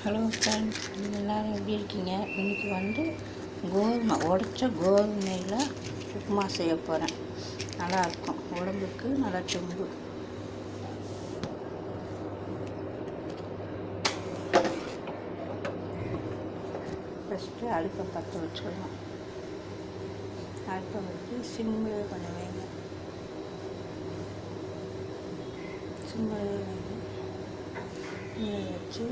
Hello friends, எல்லோரும் எப்படி இருக்கீங்க? இன்றைக்கி வந்து கோதுமை உடைச்ச கோதுமையில் உப்புமா செய்ய போகிறேன். நல்லாயிருக்கும், உடம்புக்கு நல்லா தெம்பு. ஃபஸ்ட்டு அடுப்பை பற்ற வச்சுக்கணும். அடுப்பை வச்சு சிம்மில் கொஞ்சம் வைங்க. சிம்மில் வைங்க. சிம்மில் வச்சு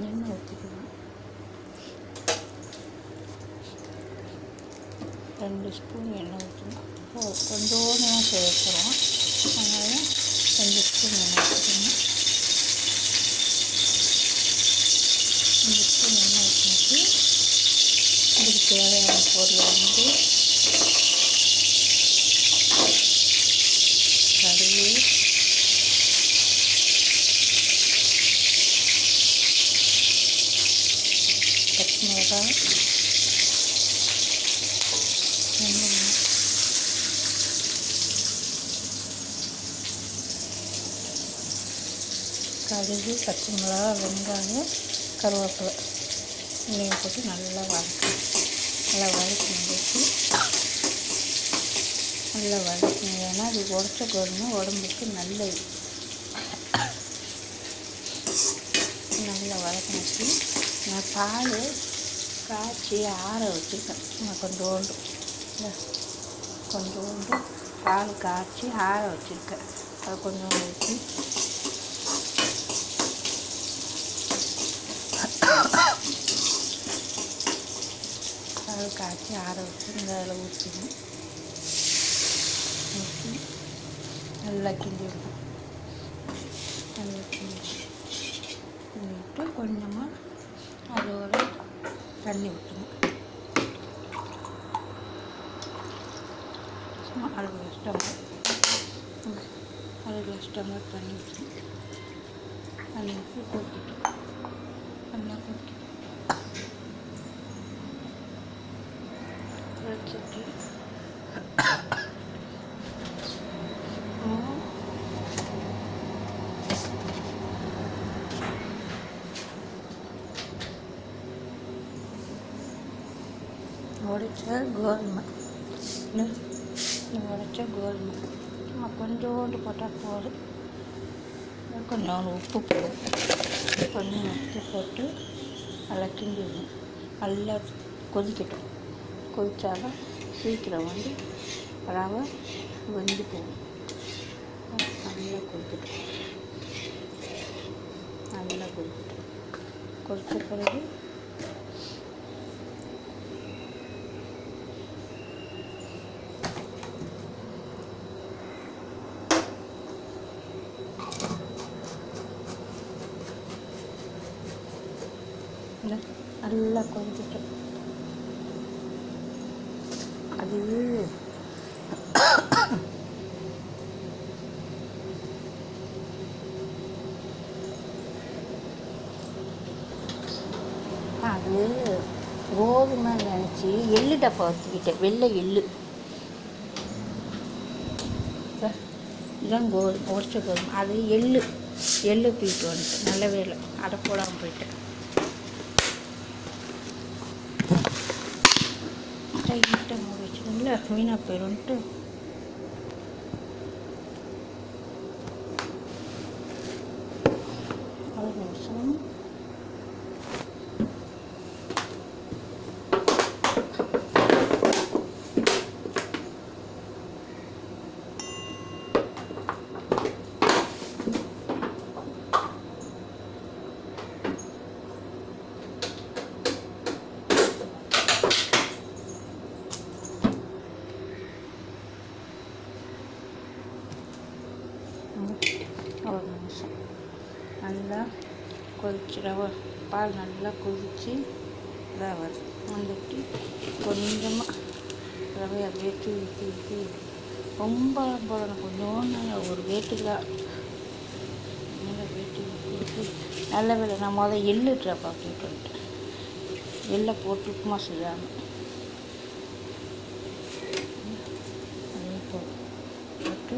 எண்ணெய் ஊற்றிக்கலாம். 2 ஸ்பூன் எண்ணெய் ஊற்றணும். கொஞ்சோண்டு தான் செய்ய போகிறோம், அதனால் 2 ஸ்பூன் எண்ணெய் ஊற்றிக்கணும். 2 ஸ்பூன் எண்ணெய் ஊற்றிட்டு இதுக்கு தேவையான பொருள் வந்து கடுகு, பச்சை மிளகாய், வெங்காயம், கடுகு, பச்சை மிளகாய், வெங்காயம், கருவேப்பிலை இதையும் போட்டு நல்லா வதக்கணும். நல்லா வதக்கி நல்லா வதக்கணும். ஏன்னா அது உடச்ச கோதுமை உடம்புக்கு நல்லது. நல்லா வதக்கினச்சு நான் பால் காய்ச்சி ஆற வச்சுருக்கேன். நான் கொஞ்சோண்டு பால் காய்ச்சி ஆற வச்சுருக்கேன். அது கொஞ்சம் ஊற்றி பால் காய்ச்சி ஆற வச்சு இந்த அதில் ஊற்றிக்கணும். ஊற்றி நல்லா கிண்டிடணும். நல்லா கிண்டிட்டு கொஞ்சமாக அதோட தண்ணி ஊற்றணும். சும்மா 1/2 கிளாஸ் டம்ளர் தண்ணி ஊற்றணும். தண்ணி ஊற்றி கொதிக்கட்டும். நல்லா கொதிக்கட்டும். வச்சுட்டு உடைச்ச கோதுமை சும்மா கொஞ்சோண்டு போட்டால் போதும். கொஞ்சோண்டு உப்பு போடும். கொஞ்சம் உப்பு போட்டு நல்லா கிண்டிடணும். நல்லா கொதிக்கட்டும். கொதித்தாலும் சீக்கிரம் வந்து ரவை வெந்து போகும். நல்லா கொதிக்கட்டும். கொதித்த பிறகு நல்லா கொதிக்கட்டும். அது கோதுமை நினச்சி எள்ளு டப்பா வச்சுக்கிட்டேன். வெள்ளை எள்ளு இதுதான் உடைச்ச கோதுமை. அது எள்ளு தூக்கிட்டு வந்துட்டு நல்ல வேலை அடை போடாமல் போயிட்டேன். டைட்டாக மூடி வச்சுக்கோங்களா, வீணாக போயிடும்ட்டு. ஒரு நிமிஷம். நல்லா கொதிச்சு பால் நல்லா கொதித்து ரவை வந்துட்டு கொஞ்சமாக ரவை அப்படியே தூக்கி ரொம்ப போடணும். கொஞ்சோண்டு ஒரு வேட்டுக்காய் மேலே வேட்டு நல்ல வேலை நான் எள்ளு ட்ராப் ஆக்கிட்டு வந்துட்டேன். எள்ளை போட்டு உப்புமா செய்யாமல் அதே போட்டு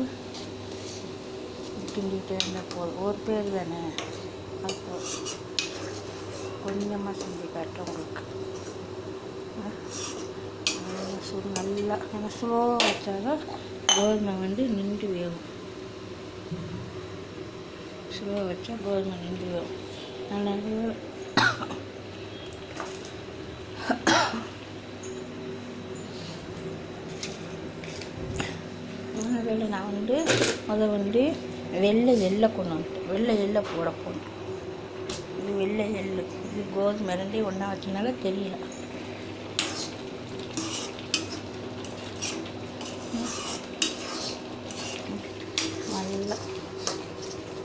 கிண்டிகிட்டே இருந்தால் போதும். ஒரு பேர் தானே, அப்போ கொஞ்சமாக செஞ்சு காட்டுறேன் உங்களுக்கு. நல்லா நம்ம ஸ்லோவாக வச்சாலும் கோதுமை நின்று வேகும். ஸ்லோவாக வச்சா கோதுமை நின்று வேகும். நல்லா வேலை நான் வெள்ளை எள்ளை கொண்டு வந்துட்டேன். வெள்ளை எள்ளை போட போகணும். இது வெள்ளை எள்ளு, இது கோதுமை ரெண்டையும் ஒன்றா வச்சனால தெரியல. நல்லா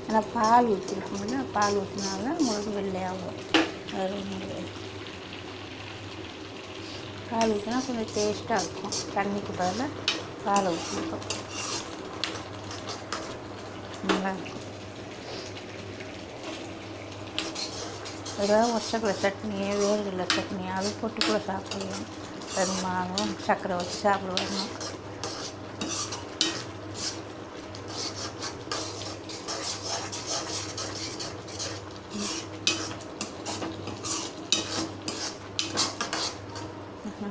ஆனால் பால் ஊற்றிருக்கோம்ல, பால் ஊற்றினால்தான் உங்களுக்கு வெள்ளையாகும். அது பால் ஊற்றினா கொஞ்சம் டேஸ்ட்டாக இருக்கும். தண்ணிக்கு பதிலாக பாலை ஊற்றிருக்கோம், நல்லாயிருக்கும். ஏதாவது ஒச்சக்கடலை சட்னியே வேர்கடலை சட்னி அது போட்டு கூட சாப்பிடலாம். பெருமாளும் சர்க்கரை வச்சு சாப்பிடுவாங்க.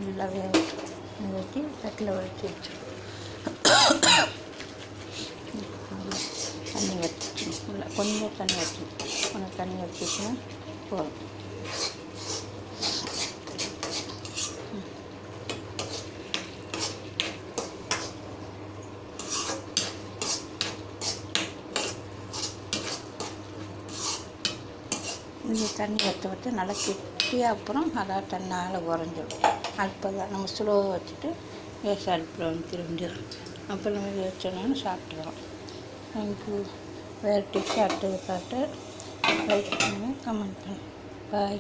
நல்லா ஊற்றி தட்டில் வச்சு தண்ணி வச்சு கொஞ்சம் தண்ணி வச்சுச்சுன்னா போதும். இந்த தண்ணி வற்ற நல்லா கெட்டியாக அப்புறம் அதான் தன்னால் உறைஞ்சிடும். அடுப்பில் தான் நம்ம ஸ்லோவாக வச்சுட்டு கேஸ் அடுப்பில் திரும்பிடும். அப்புறம் நம்ம வச்சோன்னா சாப்பிட்டுக்கலாம். தேங்க்யூ. வேறு டிப்ஸ் அடுத்தது பார்த்து லைக் பண்ணுங்கள், கமெண்ட் பண்ணுங்கள். பாய்.